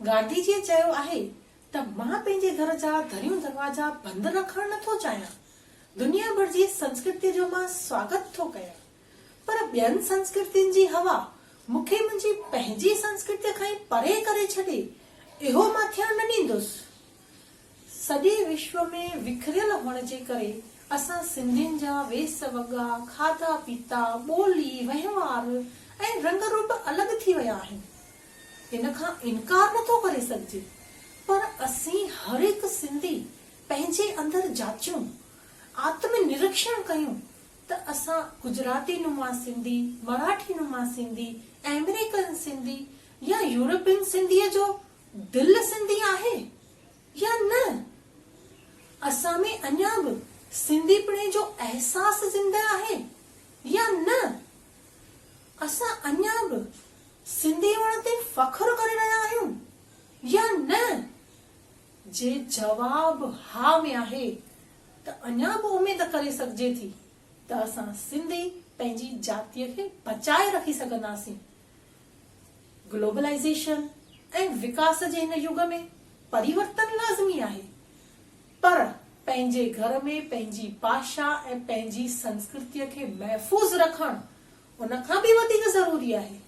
गांधी जी चयो आहे त मां पंहिंजे घर जा दरियूं दरवाजा बंद रखण नथो चाहियां। दुनिया भर जी संस्कृति जो मां स्वागत थो कयां, पर ॿियनि संस्कृतियुनि जी हवा मूंखे मुंहिंजी पंहिंजी संस्कृति खां ई परे करे छॾे, इहो मां थियण न ॾींदुसि। सॼे विश्व में विखरियल हुअण जे करे असां सिंधियुनि जा वेस वॻा, खाधा पीता, ॿोली, वहिंवार ऐं रंग रूप अलॻि थी विया आहिनि। इन खां इनकार नथो करे सघिजे, पर असीं हर हिकु सिंधी पंहिंजे अंदरि जाचियूं, आत्म निरीक्षण कयूं त असां गुजराती नुमा सिंधी, मराठी नुमा सिंधी, अमेरिकन सिंधी या यूरोपियन सिंधीअ जो दिल सिंधी आहे या न। असां में अञा बि सिंधीपणे जो अहसास ज़िंदा आहे या न। असां अञा बि सिंधी हुअण ते फ़ख्रु करे रहिया आहियूं या न। जे जवाब हा में आहे त अञा बि उमेद करे सघिजे थी त असां सिंधी पंहिंजी जातीअ खे बचाए रखी सघंदासीं। ग्लोबलाइजेशन ऐं विकास जे हिन युग में परिवर्तन लाज़मी आहे, पर पंहिंजे घर में पंहिंजी भाषा ऐं पंहिंजी संस्कृतीअ खे महफ़ूज़ रखणु उन खां बि वधीक ज़रूरी आहे।